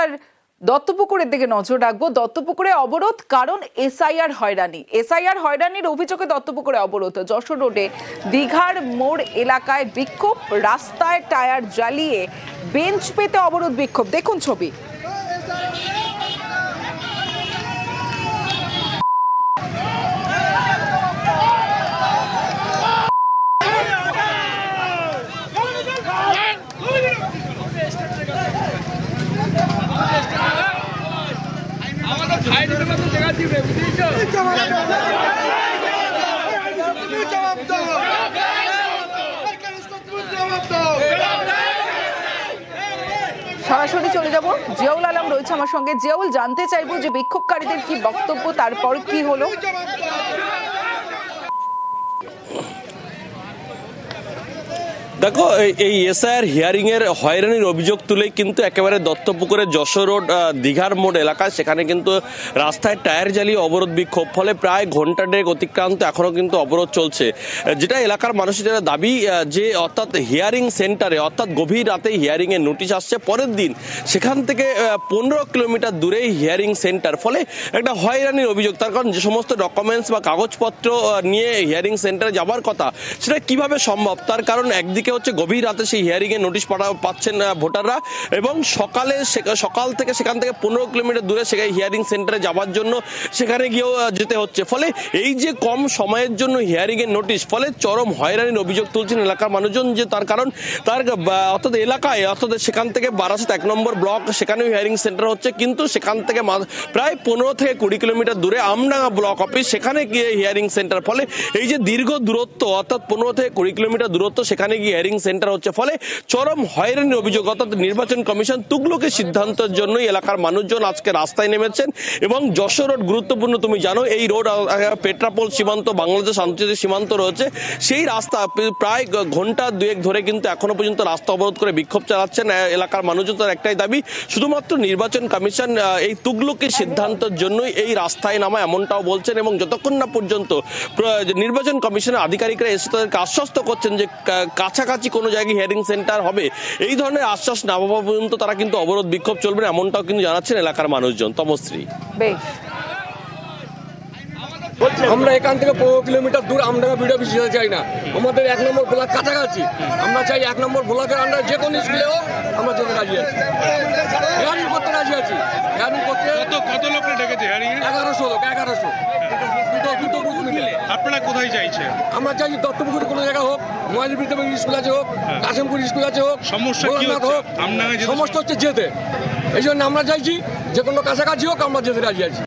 এবার দত্তপুকুরের দিকে নজর রাখবো। দত্তপুকুরে অবরোধ, কারণ এসআইআর হয়রানির অভিযোগে দত্তপুকুরে অবরোধ। যশোর রোডে দীঘার মোড় এলাকায় বিক্ষোভ, রাস্তায় টায়ার জ্বালিয়ে বেঞ্চ পেতে অবরোধ বিক্ষোভ। দেখুন ছবি। সরাসরি চলে যাব, জিয়াউল আলম রয়েছে আমার সঙ্গে। জিয়াউল, জানতে চাইবো যে বিক্ষোভকারীদের কি বক্তব্য, তারপর কি হলো? দেখো, এই এসআইআর হিয়ারিং এর হয়রানির অভিযোগ তুলেই কিন্তু একেবারে দত্তপুকুরের যশোর রোড দীঘার মোড় এলাকায় সেখানে কিন্তু রাস্তায় টায়ার জ্বালিয়ে অবরোধ বিক্ষোভ। ফলে প্রায় ঘন্টা দেড়েক অতিক্রান্ত এখনো কিন্তু অবরোধ চলছে। যেটা এলাকার মানুষের দাবি যে অর্থাৎ হিয়ারিং সেন্টারে অর্থাৎ গভীর রাতে হিয়ারিং এর নোটিশ আসছে পরের দিন, সেখান থেকে 15 কিলোমিটার দূরে হিয়ারিং সেন্টার। ফলে একটা হয়রানির অভিযোগ, তার কারণ যে সমস্ত ডকুমেন্টস বা কাগজপত্র নিয়ে হিয়ারিং সেন্টারে যাবার কথা সেটা কিভাবে সম্ভব। তার কারণ একদিকে হচ্ছে গভীর রাতে সেই হিয়ারিং এর নোটিশ পাচ্ছেন ভোটাররা, এবং সকাল থেকে সেখান থেকে 15 কিলোমিটার দূরে সেখানে হিয়ারিং সেন্টারে যাওয়ার জন্য সেখানে গিয়েও যেতে হচ্ছে। ফলে এই যে কম সময়ের জন্য হিয়ারিং এর নোটিশ, ফলে চরম হয়রানির অভিযোগ তুলছেন এলাকার মানুষজন। যে তার কারণ তার অর্থাৎ এলাকায় অর্থাৎ সেখান থেকে বারাসাত 1 নম্বর ব্লক সেখানেও হিয়ারিং সেন্টার হচ্ছে, কিন্তু সেখান থেকে প্রায় 15 থেকে 20 কিলোমিটার দূরে আমডাঙ্গা ব্লক অফিস, সেখানে গিয়ে হিয়ারিং সেন্টার। ফলে এই যে দীর্ঘ দূরত্ব অর্থাৎ 15 থেকে 20 কিলোমিটার দূরত্ব, সেখানে গিয়ে হিয়ারিং সেন্টার হচ্ছে। ফলে চরম হয়রানির অভিযোগ। অর্থাৎ নির্বাচন কমিশন তুগলকের সিদ্ধান্তের জন্যই এলাকার মানুষজন আজকে রাস্তায় নেমেছেন। এবং যশোর রোড গুরুত্বপূর্ণ, তুমি জানো এই রোড পেট্রাপোল সীমান্ত, বাংলাদেশ আন্তর্জাতিক সীমান্ত রয়েছে, সেই রাস্তা প্রায় ঘন্টা দুয়েক ধরে কিন্তু এখনো পর্যন্ত রাস্তা অবরোধ করে বিক্ষোভ চালাচ্ছেন এলাকার মানুষজন। তার একটাই দাবি, শুধুমাত্র নির্বাচন কমিশন এই তুগলকের সিদ্ধান্তের জন্যই এই রাস্তায় নামা, এমনটাও বলছেন। এবং যতক্ষণ না পর্যন্ত নির্বাচন কমিশনের আধিকারিকরা এসে তাদেরকে আশ্বস্ত করছেন যে কাছাকাছি কোনো জায়গায় হিয়ারিং সেন্টার হবে, এই ধরনের আশ্বাস না পাওয়া পর্যন্ত তারা কিন্তু অবরোধ বিক্ষোভ চলবে, এমনটাও কিন্তু জানাচ্ছেন এলাকার মানুষজন। তমশ্রী, আমরা এখান থেকে 15 কিলোমিটার দূর আমডাঙ্গা ভিডিও অফিস যেতে চাই না। আমাদের 1 নম্বর ব্লক কাছাকাছি, আমরা চাই 1 নম্বর ব্লকের আন্ডারে যে কোনো স্কুলে হোক আমরা যেতে রাজি আছি, হিয়ারিং করতে রাজি আছি। হিয়ারিং করতে কত লোক ডেকেছে হিয়ারিং? 1100 লোক, 1100। আপনারা কোথায় চাইছেন? আমরা চাই দত্তপুকুরে কোনো জায়গা হোক, মহাজীবিত স্কুল আছে হোক, কাশিমপুর স্কুল আছে হোক, সমস্যা কি হচ্ছে? সমস্যা হচ্ছে যেতে। এই জন্য আমরা চাইছি যে কোনো কাছাকাছি হোক আমরা যেতে রাজি আছি।